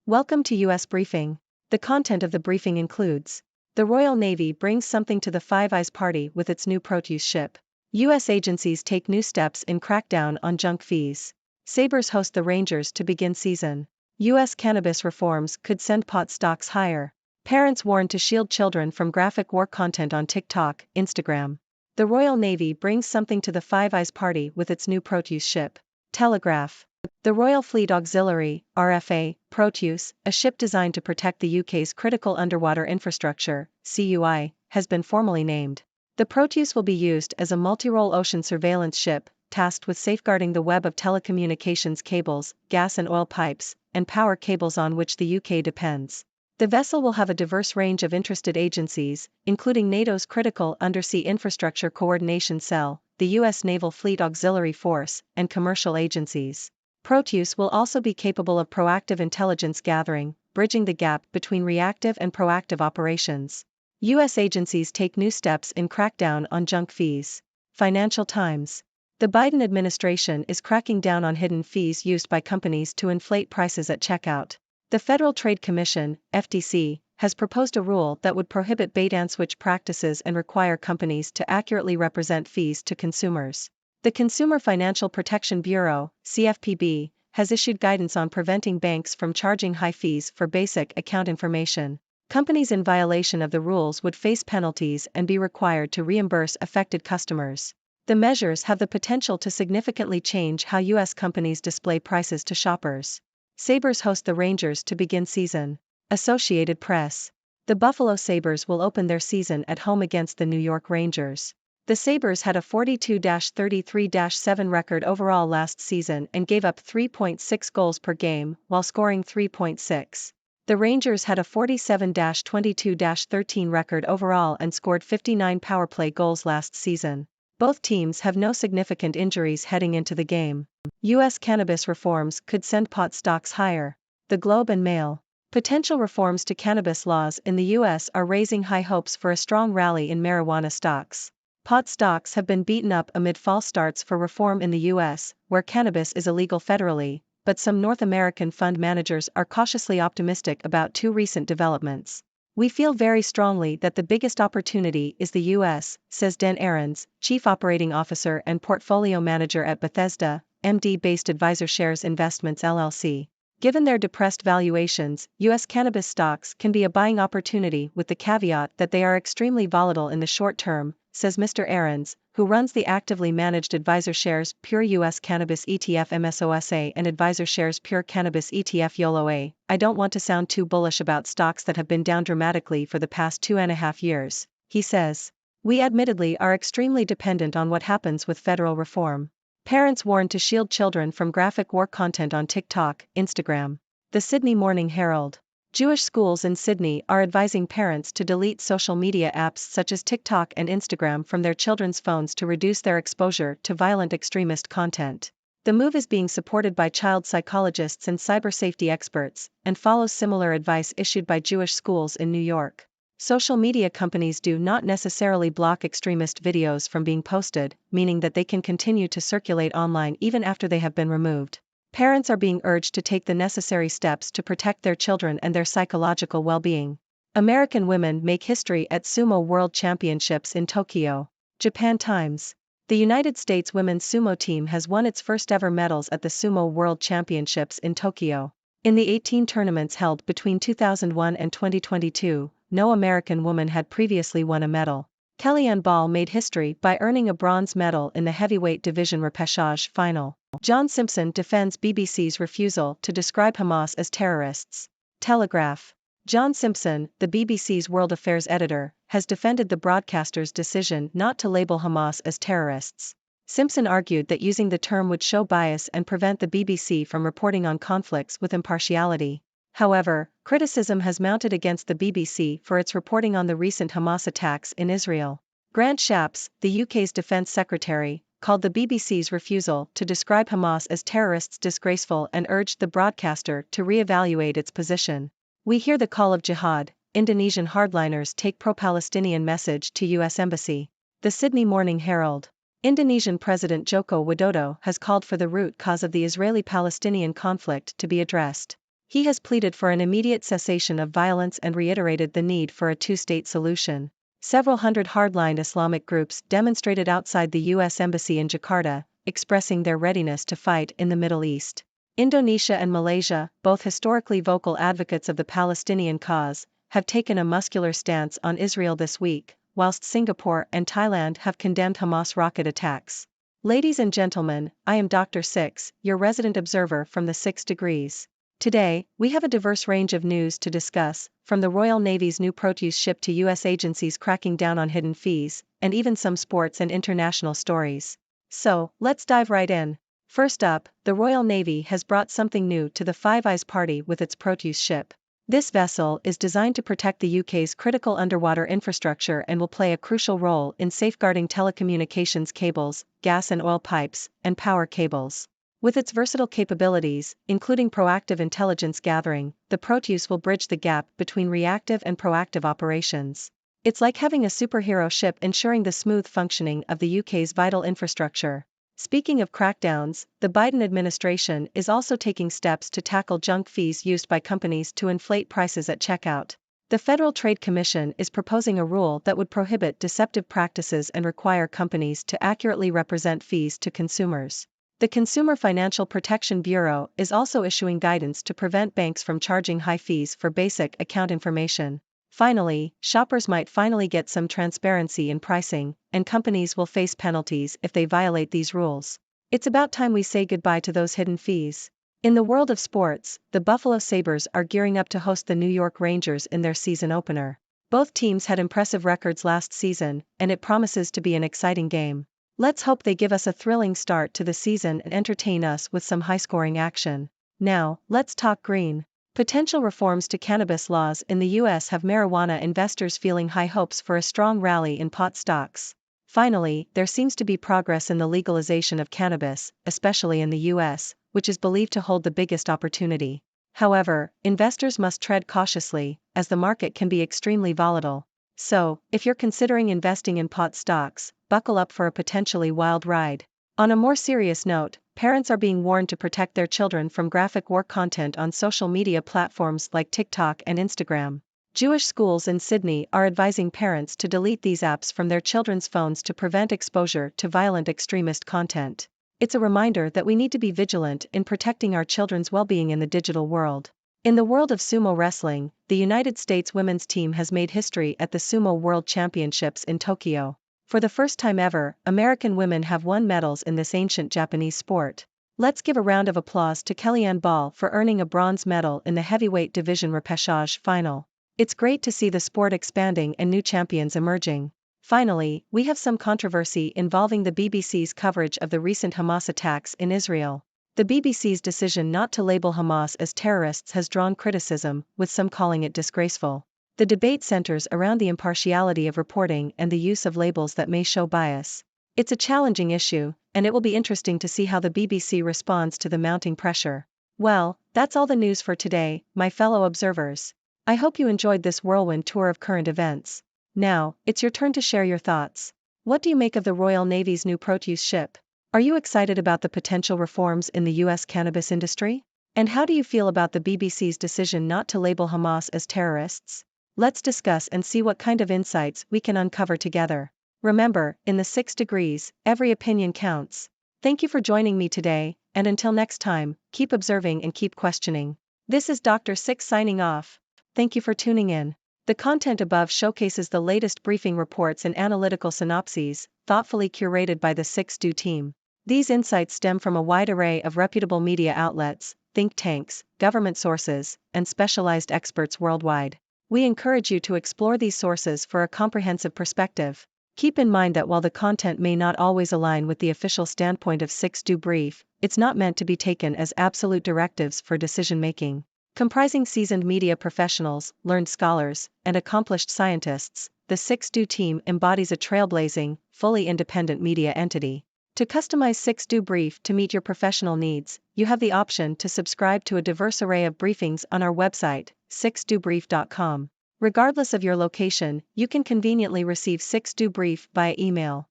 Welcome to U.S. Briefing. The content of the briefing includes: the Royal Navy brings something to the Five Eyes party with its new Proteus ship. U.S. agencies take new steps in crackdown on junk fees. Sabres host the Rangers to begin season. U.S. cannabis reforms could send pot stocks higher. Parents warned to shield children from graphic war content on TikTok, Instagram. The Royal Navy brings something to the Five Eyes party with its new Proteus ship. Telegraph. The Royal Fleet Auxiliary, RFA, Proteus, a ship designed to protect the UK's critical underwater infrastructure, CUI, has been formally named. The Proteus will be used as a multi-role ocean surveillance ship, tasked with safeguarding the web of telecommunications cables, gas and oil pipes, and power cables on which the UK depends. The vessel will have a diverse range of interested agencies, including NATO's Critical Undersea Infrastructure Coordination Cell, the U.S. Naval Fleet Auxiliary Force, and commercial agencies. Proteus will also be capable of proactive intelligence gathering, bridging the gap between reactive and proactive operations. U.S. agencies take new steps in crackdown on junk fees. Financial Times. The Biden administration is cracking down on hidden fees used by companies to inflate prices at checkout. The Federal Trade Commission, FTC, has proposed a rule that would prohibit bait-and-switch practices and require companies to accurately represent fees to consumers. The Consumer Financial Protection Bureau, CFPB, has issued guidance on preventing banks from charging high fees for basic account information. Companies in violation of the rules would face penalties and be required to reimburse affected customers. The measures have the potential to significantly change how U.S. companies display prices to shoppers. Sabres host the Rangers to begin season. Associated Press. The Buffalo Sabres will open their season at home against the New York Rangers. The Sabres had a 42-33-7 record overall last season and gave up 3.6 goals per game, while scoring 3.6. The Rangers had a 47-22-13 record overall and scored 59 power play goals last season. Both teams have no significant injuries heading into the game. U.S. cannabis reforms could send pot stocks higher. The Globe and Mail. Potential reforms to cannabis laws in the U.S. are raising high hopes for a strong rally in marijuana stocks. Pot stocks have been beaten up amid false starts for reform in the U.S., where cannabis is illegal federally, but some North American fund managers are cautiously optimistic about two recent developments. We feel very strongly that the biggest opportunity is the U.S., says Dan Ahrens, Chief Operating Officer and Portfolio Manager at Bethesda, MD-based Advisor Shares Investments LLC. Given their depressed valuations, U.S. cannabis stocks can be a buying opportunity with the caveat that they are extremely volatile in the short term, says Mr. Ahrens, who runs the actively managed Advisor Shares Pure U.S. Cannabis ETF MSOSA and Advisor Shares Pure Cannabis ETF YOLOA. I don't want to sound too bullish about stocks that have been down dramatically for the past 2.5 years, he says. We admittedly are extremely dependent on what happens with federal reform. Parents warned to shield children from graphic war content on TikTok, Instagram. The Sydney Morning Herald. Jewish schools in Sydney are advising parents to delete social media apps such as TikTok and Instagram from their children's phones to reduce their exposure to violent extremist content. The move is being supported by child psychologists and cyber safety experts, and follows similar advice issued by Jewish schools in New York. Social media companies do not necessarily block extremist videos from being posted, meaning that they can continue to circulate online even after they have been removed. Parents are being urged to take the necessary steps to protect their children and their psychological well-being. American women make history at Sumo World Championships in Tokyo. Japan Times. The United States women's sumo team has won its first ever medals at the Sumo World Championships in Tokyo. In the 18 tournaments held between 2001 and 2022, no American woman had previously won a medal. Kellyanne Ball made history by earning a bronze medal in the heavyweight division repechage final. John Simpson defends BBC's refusal to describe Hamas as terrorists. Telegraph. John Simpson, the BBC's World Affairs editor, has defended the broadcaster's decision not to label Hamas as terrorists. Simpson argued that using the term would show bias and prevent the BBC from reporting on conflicts with impartiality. However, criticism has mounted against the BBC for its reporting on the recent Hamas attacks in Israel. Grant Shapps, the UK's defence secretary, called the BBC's refusal to describe Hamas as terrorists disgraceful and urged the broadcaster to re-evaluate its position. We hear the call of jihad. Indonesian hardliners take pro-Palestinian message to U.S. Embassy. The Sydney Morning Herald. Indonesian President Joko Widodo has called for the root cause of the Israeli-Palestinian conflict to be addressed. He has pleaded for an immediate cessation of violence and reiterated the need for a two-state solution. Several hundred hardline Islamic groups demonstrated outside the U.S. Embassy in Jakarta, expressing their readiness to fight in the Middle East. Indonesia and Malaysia, both historically vocal advocates of the Palestinian cause, have taken a muscular stance on Israel this week, whilst Singapore and Thailand have condemned Hamas rocket attacks. Ladies and gentlemen, I am Dr. Six, your resident observer from the 6 degrees. Today, we have a diverse range of news to discuss, from the Royal Navy's new Proteus ship to U.S. agencies cracking down on hidden fees, and even some sports and international stories. So, let's dive right in. First up, the Royal Navy has brought something new to the Five Eyes party with its Proteus ship. This vessel is designed to protect the UK's critical underwater infrastructure and will play a crucial role in safeguarding telecommunications cables, gas and oil pipes, and power cables. With its versatile capabilities, including proactive intelligence gathering, the Proteus will bridge the gap between reactive and proactive operations. It's like having a superhero ship ensuring the smooth functioning of the UK's vital infrastructure. Speaking of crackdowns, the Biden administration is also taking steps to tackle junk fees used by companies to inflate prices at checkout. The Federal Trade Commission is proposing a rule that would prohibit deceptive practices and require companies to accurately represent fees to consumers. The Consumer Financial Protection Bureau is also issuing guidance to prevent banks from charging high fees for basic account information. Finally, shoppers might finally get some transparency in pricing, and companies will face penalties if they violate these rules. It's about time we say goodbye to those hidden fees. In the world of sports, the Buffalo Sabres are gearing up to host the New York Rangers in their season opener. Both teams had impressive records last season, and it promises to be an exciting game. Let's hope they give us a thrilling start to the season and entertain us with some high-scoring action. Now, let's talk green. Potential reforms to cannabis laws in the U.S. have marijuana investors feeling high hopes for a strong rally in pot stocks. Finally, there seems to be progress in the legalization of cannabis, especially in the U.S., which is believed to hold the biggest opportunity. However, investors must tread cautiously, as the market can be extremely volatile. So, if you're considering investing in pot stocks, buckle up for a potentially wild ride. On a more serious note, parents are being warned to protect their children from graphic war content on social media platforms like TikTok and Instagram. Jewish schools in Sydney are advising parents to delete these apps from their children's phones to prevent exposure to violent extremist content. It's a reminder that we need to be vigilant in protecting our children's well-being in the digital world. In the world of sumo wrestling, the United States women's team has made history at the Sumo World Championships in Tokyo. For the first time ever, American women have won medals in this ancient Japanese sport. Let's give a round of applause to Kellyanne Ball for earning a bronze medal in the heavyweight division repechage final. It's great to see the sport expanding and new champions emerging. Finally, we have some controversy involving the BBC's coverage of the recent Hamas attacks in Israel. The BBC's decision not to label Hamas as terrorists has drawn criticism, with some calling it disgraceful. The debate centers around the impartiality of reporting and the use of labels that may show bias. It's a challenging issue, and it will be interesting to see how the BBC responds to the mounting pressure. Well, that's all the news for today, my fellow observers. I hope you enjoyed this whirlwind tour of current events. Now, it's your turn to share your thoughts. What do you make of the Royal Navy's new Proteus ship? Are you excited about the potential reforms in the U.S. cannabis industry? And how do you feel about the BBC's decision not to label Hamas as terrorists? Let's discuss and see what kind of insights we can uncover together. Remember, in the 6 degrees, every opinion counts. Thank you for joining me today, and until next time, keep observing and keep questioning. This is Dr. Six signing off. Thank you for tuning in. The content above showcases the latest briefing reports and analytical synopses, thoughtfully curated by the 6Do team. These insights stem from a wide array of reputable media outlets, think tanks, government sources, and specialized experts worldwide. We encourage you to explore these sources for a comprehensive perspective. Keep in mind that while the content may not always align with the official standpoint of 6Do Brief, it's not meant to be taken as absolute directives for decision-making. Comprising seasoned media professionals, learned scholars, and accomplished scientists, the 6Do team embodies a trailblazing, fully independent media entity. To customize 6Do Brief to meet your professional needs, you have the option to subscribe to a diverse array of briefings on our website, 6dobrief.com. Regardless of your location, you can conveniently receive 6Do Brief via email.